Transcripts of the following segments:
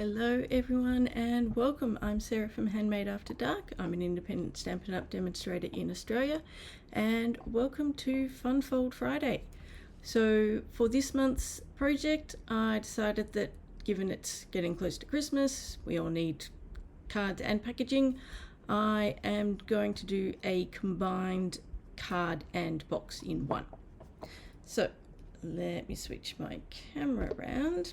Hello everyone and welcome. I'm Sarah from Handmade After Dark. I'm an independent Stampin' Up! Demonstrator in Australia, and welcome to Fun Fold Friday. So for this month's project, I decided that given it's getting close to Christmas, we all need cards and packaging. I am going to do a combined card and box in one. So let me switch my camera around.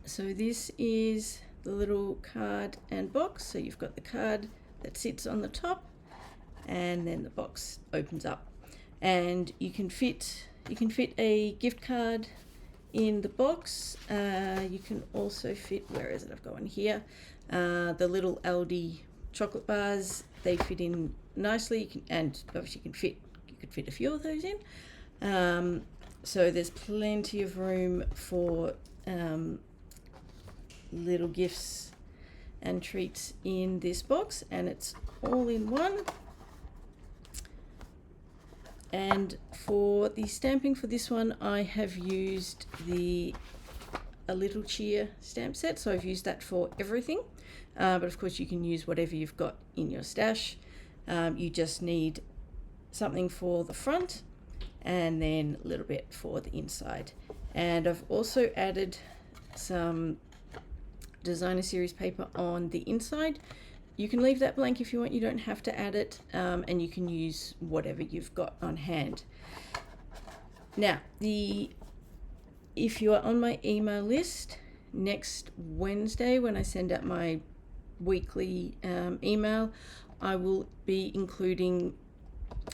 So this is the little card and box. So you've got the card that sits on the top, and then the box opens up, and you can fit a gift card in the box. You can also fit, where is it? I've got one here. The little Aldi chocolate bars, they fit in nicely, and obviously you could fit a few of those in. So there's plenty of room for little gifts and treats in this box, and it's all in one. And for the stamping for this one, I have used A Little Cheer stamp set, so I've used that for everything, but of course you can use whatever you've got in your stash. You just need something for the front and then a little bit for the inside. And I've also added some designer series paper on the inside. You can leave that blank if you want, you don't have to add it, and you can use whatever you've got on hand. Now, if you are on my email list, next Wednesday when I send out my weekly email, I will be including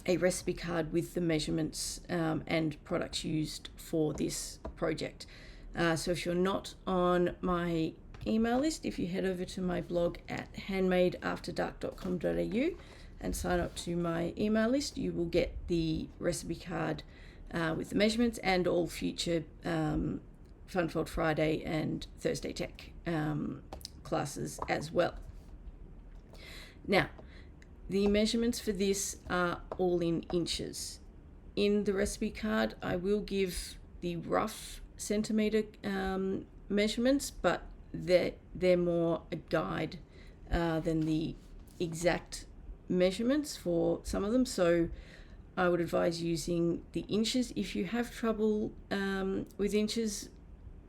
a recipe card with the measurements and products used for this project. So if you're not on my email list, if you head over to my blog at handmadeafterdark.com.au and sign up to my email list, you will get the recipe card with the measurements and all future Fun Fold Friday and Thursday Tech classes as well. Now, the measurements for this are all in inches. In the recipe card, I will give the rough centimetre measurements, but they're more a guide than the exact measurements for some of them. So I would advise using the inches. If you have trouble with inches,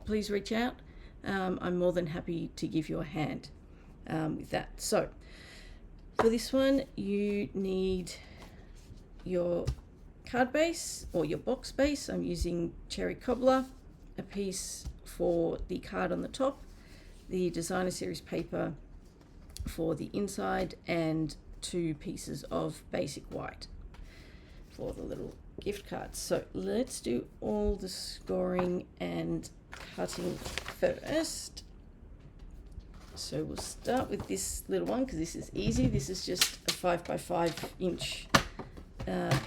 please reach out. I'm more than happy to give you a hand with that. So for this one, you need your card base or your box base. I'm using Cherry Cobbler, a piece for the card on the top, the designer series paper for the inside, and 2 pieces of basic white for the little gift cards. So let's do all the scoring and cutting first. So we'll start with this little one because this is easy. This is just a 5x5 inch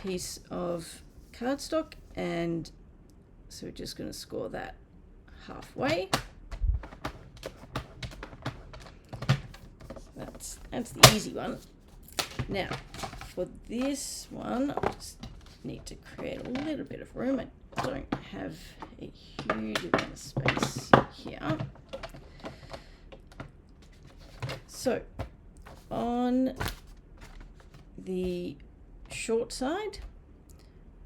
piece of cardstock, and so we're just going to score that halfway. That's the easy one. Now, for this one, I just need to create a little bit of room. I don't have a huge amount of space here. So, on the short side,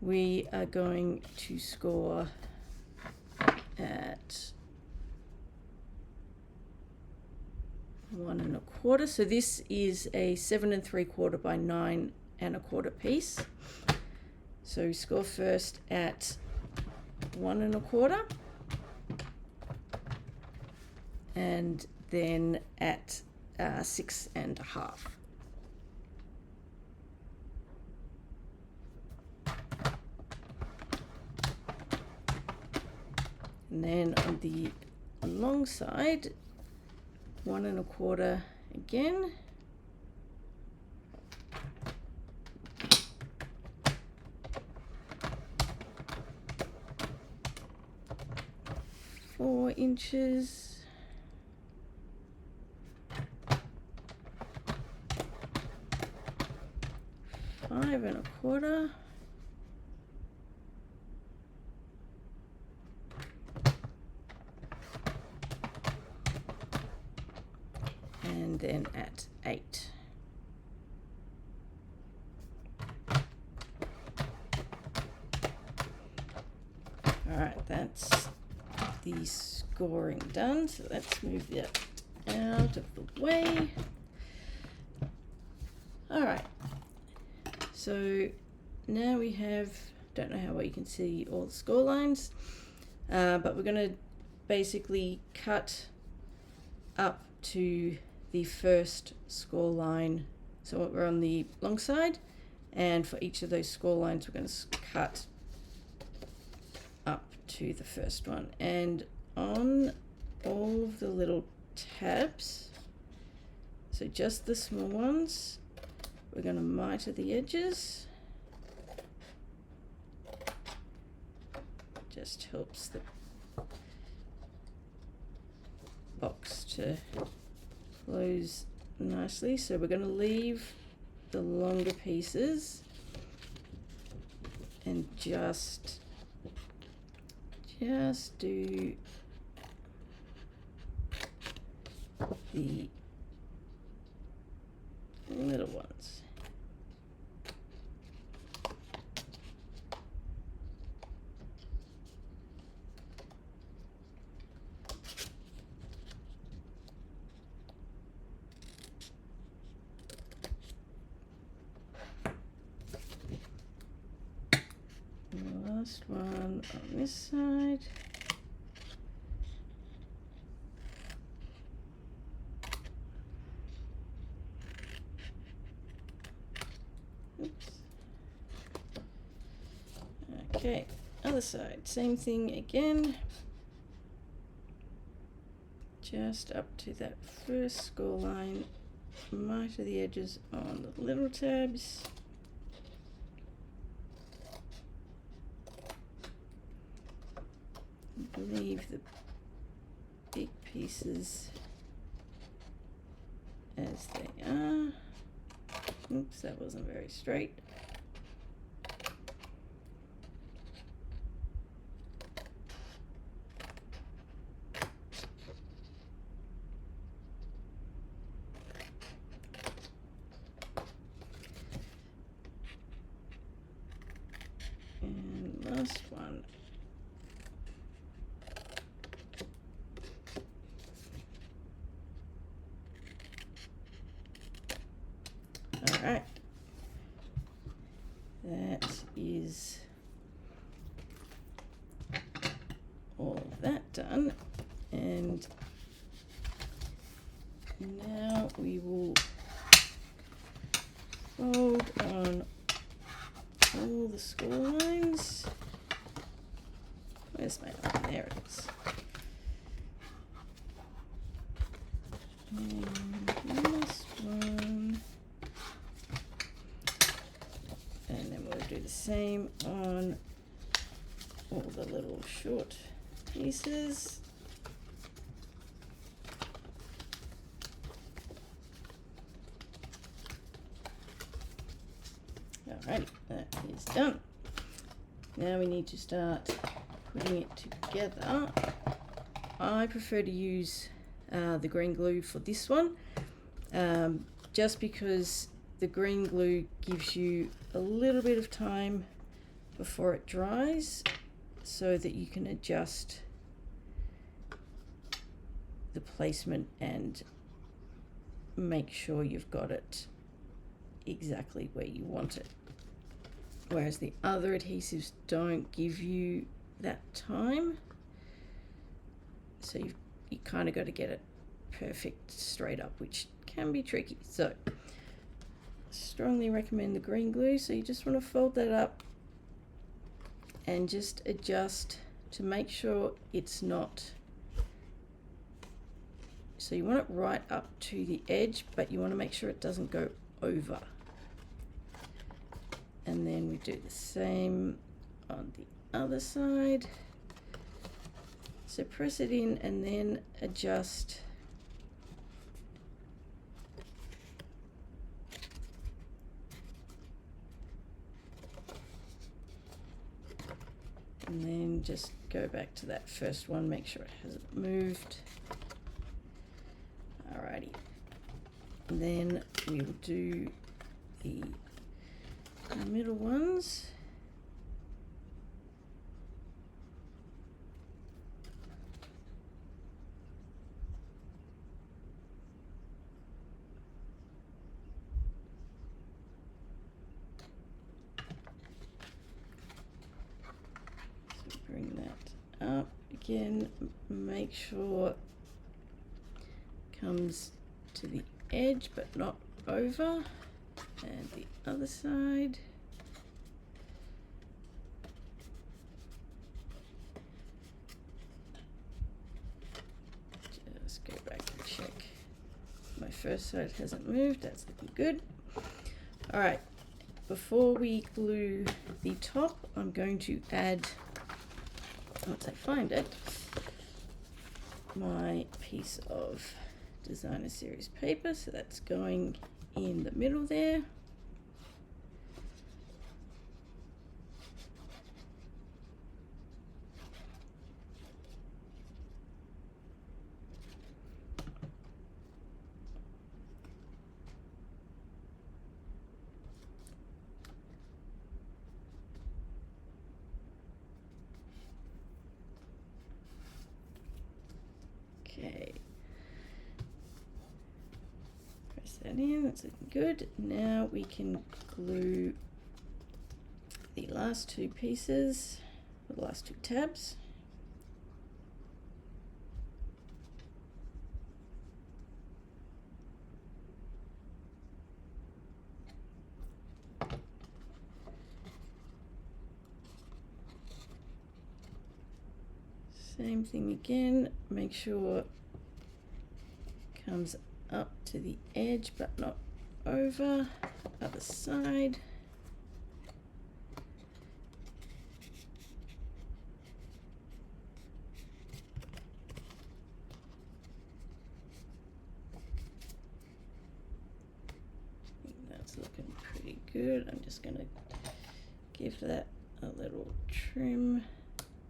we are going to score at 1 1/4. So this is a 7 3/4 by 9 1/4 piece. So we score first at 1 1/4, and then at 6 1/2. And then on the long side, 1 1/4 again. Four inches. Five 1/4. and then at 8. Alright, that's the scoring done, so let's move that out of the way. Alright, so now we have, don't know how well you can see all the score lines, but we're going to basically cut up to the first score line. So we're on the long side, and for each of those score lines we're going to cut up to the first one, and on all of the little tabs, so just the small ones, we're going to miter the edges. Just helps the box to close nicely. So we're going to leave the longer pieces and just do the little ones. Last one on this side. Oops. Okay, other side, same thing again. Just up to that first score line, miter the edges on the little tabs. Leave the big pieces as they are. Oops, that wasn't very straight. And last one. Alright, that is all of that done, and now we will fold on all the score lines. Where's my line? There it is. And last one. And then we'll do the same on all the little short pieces. Alrighty, that is done. Now we need to start putting it together. I prefer to use the green glue for this one, just because the green glue gives you a little bit of time before it dries so that you can adjust the placement and make sure you've got it exactly where you want it. Whereas the other adhesives don't give you that time. So you kind of got to get it perfect straight up, which can be tricky. So strongly recommend the green glue. So you just want to fold that up and just adjust to make sure it's not, so you want it right up to the edge, but you want to make sure it doesn't go over. And then we do the same on the other side. So press it in and then adjust and then just go back to that first one, make sure it hasn't moved. Alrighty, And then we will do the middle ones. So bring that up again, make sure it comes to the edge but not over, and the other side. Just go back and check my first side hasn't moved. That's looking good. All right, before we glue the top, I'm going to add, once I find it, my piece of Designer Series paper. So that's going in the middle there. Okay. Press that in, that's looking good. Now we can glue the last two pieces, the last two tabs. Same thing again, make sure it comes up to the edge but not over. Other side. I think that's looking pretty good. I'm just going to give that a little trim.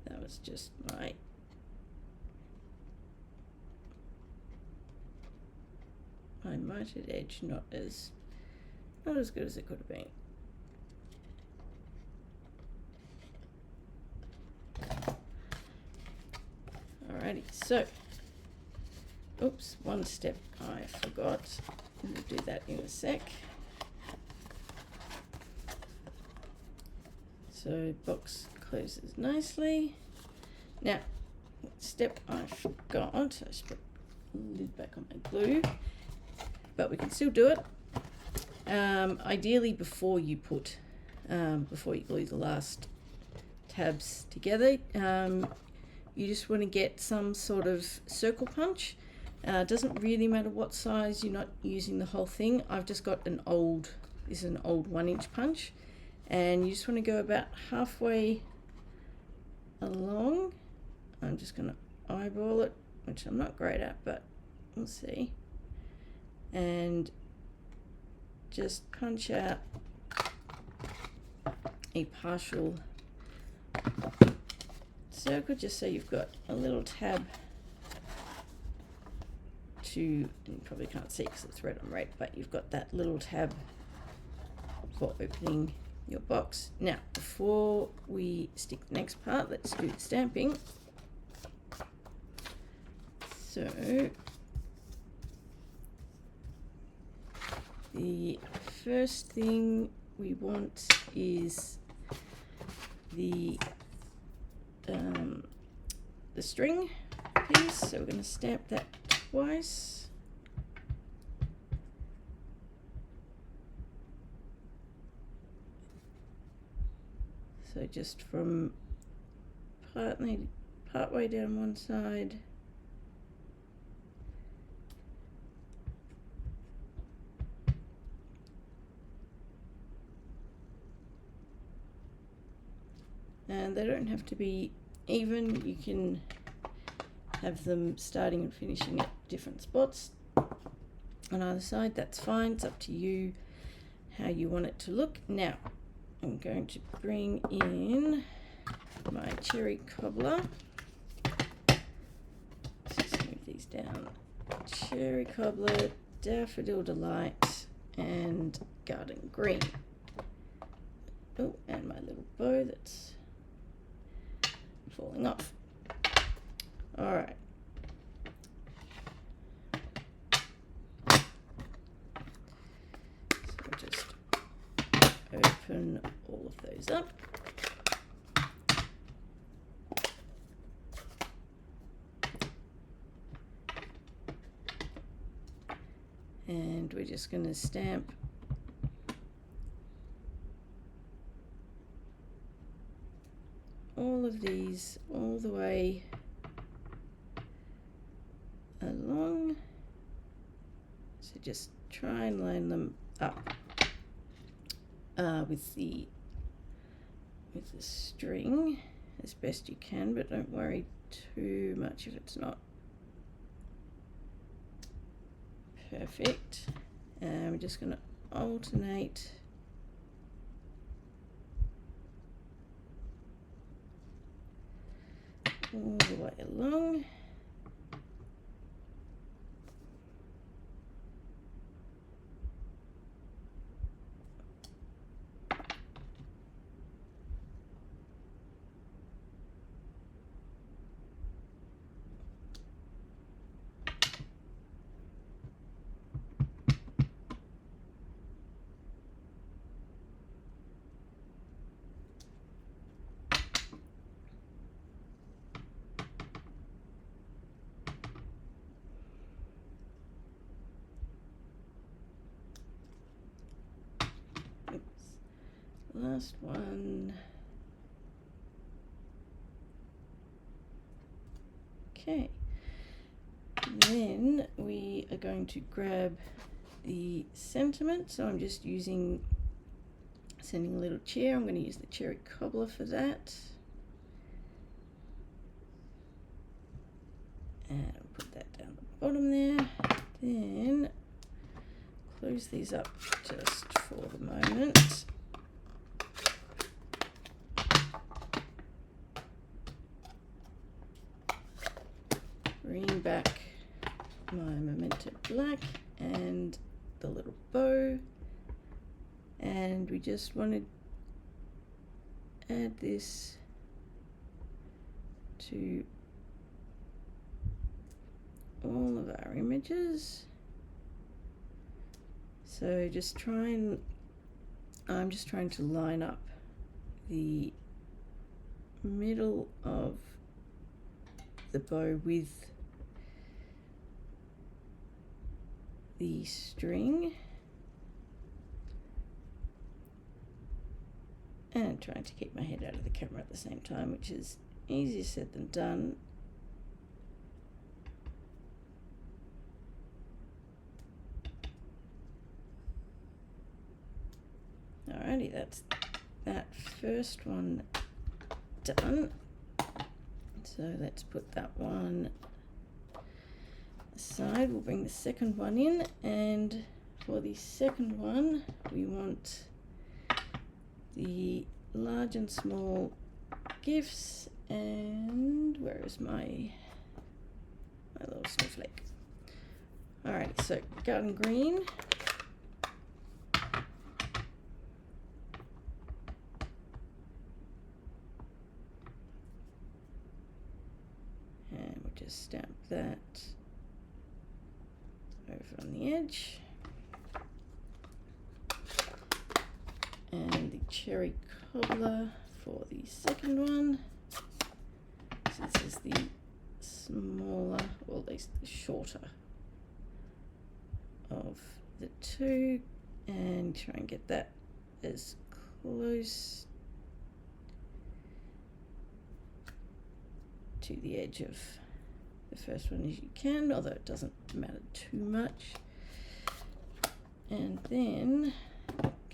That was just my mitered edge, not as good as it could have been. Alrighty, so oops, one step I forgot. We'll do that in a sec. So box closes nicely. Now, step I forgot, I just put the lid back on my glue, but we can still do it. Ideally before you put, before you glue the last tabs together, you just want to get some sort of circle punch. Doesn't really matter what size, you're not using the whole thing. I've just got this is an old 1-inch punch, and you just want to go about halfway along. I'm just going to eyeball it, which I'm not great at, but we'll see. And just punch out a partial circle, just so you've got a little tab to, and you probably can't see because it's red on red, but you've got that little tab for opening your box. Now, before we stick the next part, let's do the stamping. So, the first thing we want is the string piece. So we're going to stamp that twice. So just from part way down one side, and they don't have to be even. You can have them starting and finishing at different spots on either side. That's fine, it's up to you how you want it to look. Now I'm going to bring in my cherry cobbler. Let's just move these down. Cherry cobbler Daffodil Delight and Garden Green. Oh, and my little bow that's falling off. All right. So just open all of those up. And we're just going to stamp all of these all the way along. So just try and line them up with the string as best you can, but don't worry too much if it's not perfect. And we're just going to alternate all the way along. Last one. Okay. Then we are going to grab the sentiment. So I'm just sending a little chair. I'm going to use the cherry cobbler for that. And I'll put that down the bottom there. Then close these up just for the moment. Bring back my Memento Black and the little bow, and we just want to add this to all of our images. So I'm just trying to line up the middle of the bow with the string, and trying to keep my head out of the camera at the same time, which is easier said than done. Alrighty, that's that first one done. So let's put that one aside. We'll bring the second one in, and for the second one we want the large and small gifts. And where is my little snowflake? Alright, so Garden Green, and we'll just stamp that over on the edge. And the cherry cobbler for the second one. So this is the smaller, or at least the shorter of the two, and try and get that as close to the edge of the first one as you can, although it doesn't matter too much. And then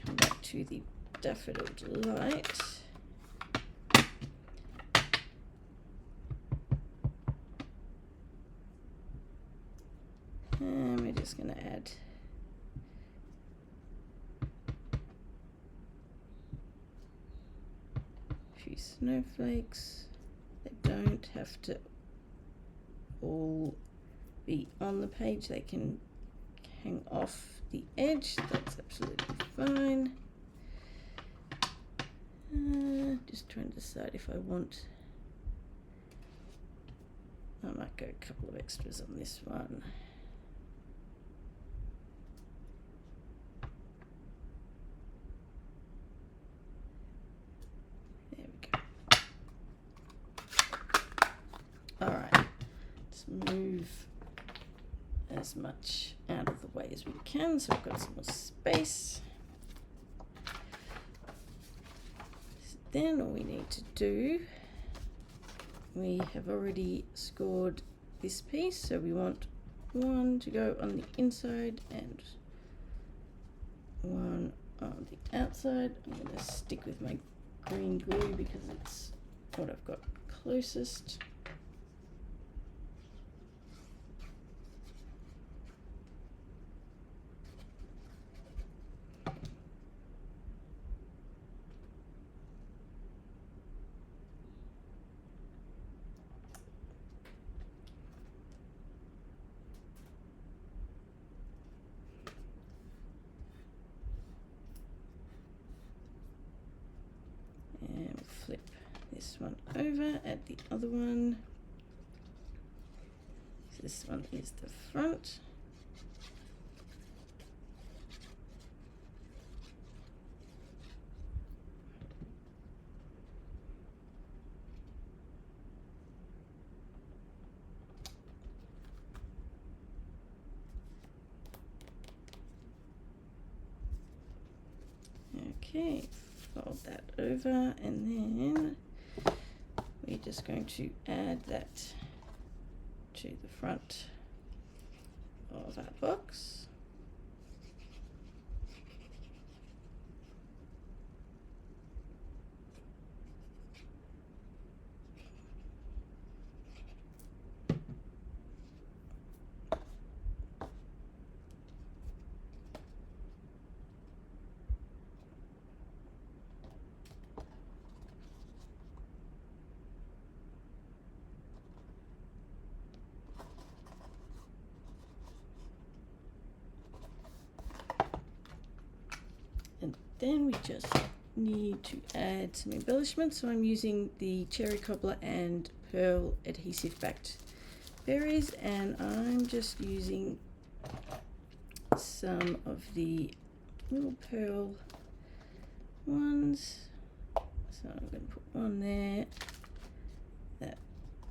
come back to the Daffodil Delight. And we're just going to add a few snowflakes. They don't have to all be on the page. They can hang off the edge. That's absolutely fine. Just trying to decide if I want, I might go a couple of extras on this one. There we go. All right, let's move as much out of the way as we can so we've got some more space. Then all we need to do, we have already scored this piece, so we want one to go on the inside and one on the outside. I'm going to stick with my green glue because it's what I've got closest. And flip this one over at the other one. So this one is the front. Okay, fold that over, and then we're just going to add that to the front of our box. And then we just need to add some embellishments. So I'm using the cherry cobbler and pearl adhesive backed berries, and I'm just using some of the little pearl ones. So I'm going to put one there. That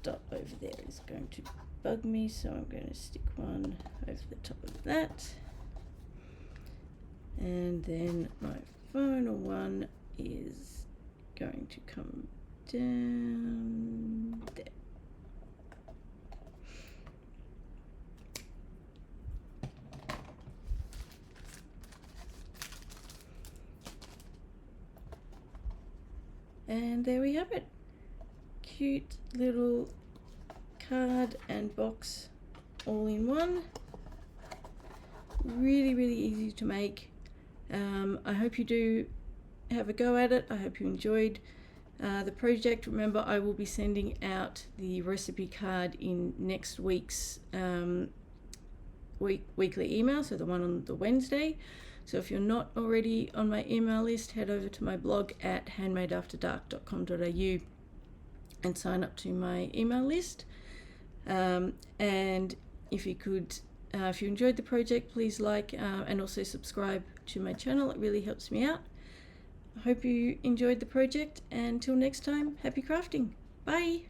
dot over there is going to bug me, so I'm going to stick one over the top of that. And then my final one is going to come down there. And there we have it. Cute little card and box all in one. Really, really easy to make. I hope you do have a go at it. I hope you enjoyed the project. Remember, I will be sending out the recipe card in next week's weekly email, so the one on the Wednesday. So if you're not already on my email list, head over to my blog at handmadeafterdark.com.au and sign up to my email list. And if you could, if you enjoyed the project, please like and also subscribe to my channel. It really helps me out. I hope you enjoyed the project, and until next time, happy crafting. Bye.